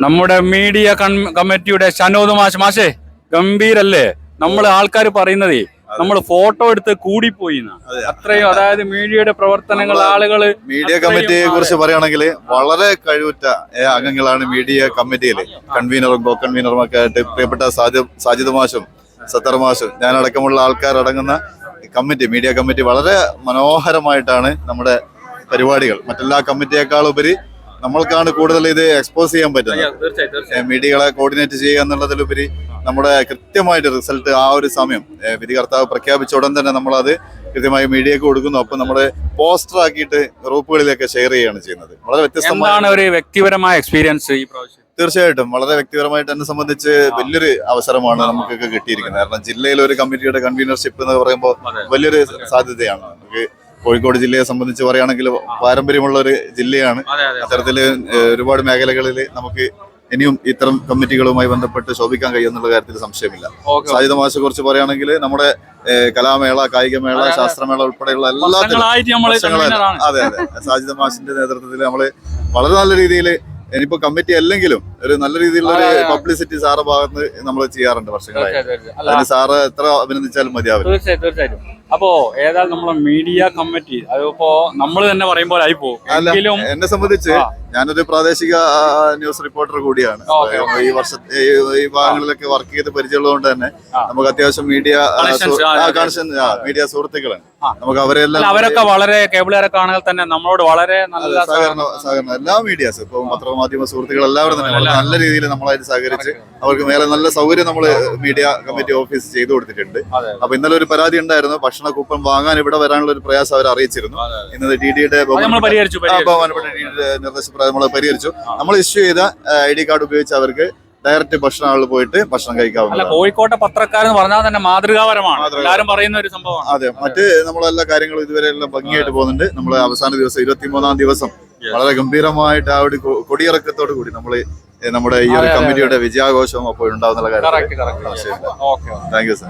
നമ്മുടെ മീഡിയ കമ്മിറ്റിയുടെ ഷനോദ് മാഷേ ഗംഭീരല്ലേ? നമ്മൾ ആൾക്കാർ പറയുന്നതേ നമ്മൾ ഫോട്ടോ എടുത്ത് കൂടിപ്പോയി അത്രയും. അതായത് മീഡിയയുടെ പ്രവർത്തനങ്ങൾ ആളുകൾ മീഡിയ കമ്മിറ്റിയെ കുറിച്ച് പറയുകയാണെങ്കിൽ വളരെ കഴിവുറ്റ അംഗങ്ങളാണ് മീഡിയ കമ്മിറ്റിയിൽ. കൺവീനറും കോ കൺവീനറും ഒക്കെ ആയിട്ട് പ്രിയപ്പെട്ട സാജിദ് മാഷും സത്തർ മാഷും ഞാനടക്കമുള്ള ആൾക്കാരടങ്ങുന്ന കമ്മിറ്റി, മീഡിയ കമ്മിറ്റി വളരെ മനോഹരമായിട്ടാണ് നമ്മുടെ പരിപാടികൾ. മറ്റെല്ലാ കമ്മിറ്റിയേക്കാളുപരി നമ്മൾക്കാണ് കൂടുതൽ ഇത് എക്സ്പോസ് ചെയ്യാൻ പറ്റുന്നത്. മീഡിയകളെ കോർഡിനേറ്റ് ചെയ്യുക എന്നുള്ളതിലുപരി നമ്മുടെ കൃത്യമായിട്ട് റിസൾട്ട് ആ ഒരു സമയം വിധികർത്താവ് പ്രഖ്യാപിച്ച ഉടൻ തന്നെ നമ്മളത് കൃത്യമായി മീഡിയക്ക് കൊടുക്കുന്നു. അപ്പൊ നമ്മുടെ പോസ്റ്റർ ആക്കിയിട്ട് ഗ്രൂപ്പുകളിലൊക്കെ ഷെയർ ചെയ്യുകയാണ് ചെയ്യുന്നത്. വളരെ വ്യത്യസ്തമാണ് ഒരു വ്യക്തിപരമായ എക്സ്പീരിയൻസ് ഈ പ്രാവശ്യം. തീർച്ചയായിട്ടും വളരെ വ്യക്തിപരമായിട്ട് എന്നെ സംബന്ധിച്ച് വലിയൊരു അവസരമാണ് നമുക്കൊക്കെ കിട്ടിയിരിക്കുന്നത്. കാരണം ജില്ലയിൽ ഒരു കമ്മിറ്റിയുടെ കൺവീനർഷിപ്പ് എന്ന് പറയുമ്പോൾ വലിയൊരു സാധ്യതയാണ്. നമുക്ക് കോഴിക്കോട് ജില്ലയെ സംബന്ധിച്ച് പറയുകയാണെങ്കിൽ പാരമ്പര്യമുള്ള ഒരു ജില്ലയാണ്. അത്തരത്തില് ഒരുപാട് മേഖലകളിൽ നമുക്ക് ഇനിയും ഇത്തരം കമ്മിറ്റികളുമായി ബന്ധപ്പെട്ട് ശോഭിക്കാൻ കഴിയുന്നുള്ള കാര്യത്തിൽ സംശയമില്ല. സാജിദ് മാഷെ കുറിച്ച് പറയുകയാണെങ്കിൽ നമ്മുടെ കലാമേള, കായികമേള, ശാസ്ത്രമേള ഉൾപ്പെടെയുള്ള എല്ലാത്തിലും അതെ സാജിദ് മാഷിന്റെ നേതൃത്വത്തിൽ നമ്മള് വളരെ നല്ല രീതിയിൽ, ഇനിയിപ്പോ കമ്മിറ്റി അല്ലെങ്കിലും ഒരു നല്ല രീതിയിലുള്ള ഒരു പബ്ലിസിറ്റി സാറ് ഭാഗത്ത് നമ്മൾ ചെയ്യാറുണ്ട് വർഷങ്ങളായി. അതിന് സാറ് എത്ര അഭിനന്ദിച്ചാലും മതിയാവില്ല. തീർച്ചയായിട്ടും. അപ്പോ ഏതായാലും നമ്മളെ മീഡിയ കമ്മിറ്റി അതിപ്പോ നമ്മൾ തന്നെ പറയുമ്പോൾ ആയി പോകും. എന്നെ സംബന്ധിച്ച് ഞാനൊരു പ്രാദേശിക ന്യൂസ് റിപ്പോർട്ടർ കൂടിയാണ്. ഈ വർഷത്തെ ഈ ഭാഗങ്ങളിലൊക്കെ വർക്ക് ചെയ്ത് പരിചയമുള്ളതുകൊണ്ട് തന്നെ നമുക്ക് അത്യാവശ്യം മീഡിയ സുഹൃത്തുക്കളാണ്. നമുക്ക് അവരൊക്കെ വളരെ കേബിളുകാരൊക്കെ ആണെങ്കിൽ തന്നെ നമ്മളോട് വളരെ നല്ല സഹകരണം എല്ലാ മീഡിയാസ് ഇപ്പൊ പത്രമാധ്യമ സുഹൃത്തുക്കൾ എല്ലാവരും തന്നെ വളരെ നല്ല രീതിയിൽ നമ്മളായിട്ട് സഹകരിച്ച് അവർക്ക് മേലെ നല്ല സൗകര്യം നമ്മൾ മീഡിയ കമ്മിറ്റി ഓഫീസ് ചെയ്തു കൊടുത്തിട്ടുണ്ട്. അപ്പൊ ഇന്നലെ ഒരു പരാതി ഉണ്ടായിരുന്നു. ഭക്ഷണ കൂപ്പൺ വാങ്ങാൻ ഇവിടെ വരാനുള്ള ഒരു പ്രയാസം അവർ അറിയിച്ചിരുന്നു. ഇന്നത് ടിഡിയുടെ നിർദ്ദേശപ്രകാരം നമ്മൾ പരിഹരിച്ചു. നമ്മൾ ഇഷ്യൂ ചെയ്ത ID കാർഡ് ഉപയോഗിച്ച് അവർക്ക് ഡയറക്റ്റ് ഭക്ഷണങ്ങളിൽ പോയിട്ട് ഭക്ഷണം കഴിക്കാവുന്ന. കോഴിക്കോട്ടെ പത്രക്കാരെന്ന് പറഞ്ഞാൽ തന്നെ മാതൃകാപരമാണ്, എല്ലാവരും പറയുന്ന ഒരു സംഭവം. അതെ, മറ്റ് നമ്മളെല്ലാ കാര്യങ്ങളും ഇതുവരെ എല്ലാം ഭംഗിയായിട്ട് പോകുന്നുണ്ട്. നമ്മൾ അവസാന ദിവസം 23-ാം ദിവസം വളരെ ഗംഭീരമായിട്ട് ആ ഒരു കൊടിയിറക്കത്തോടു കൂടി നമ്മള് നമ്മുടെ ഈ ഒരു കമ്മിറ്റിയുടെ വിജയാഘോഷം അപ്പോൾ ഉണ്ടാവുന്ന കാര്യം. Thank you sir.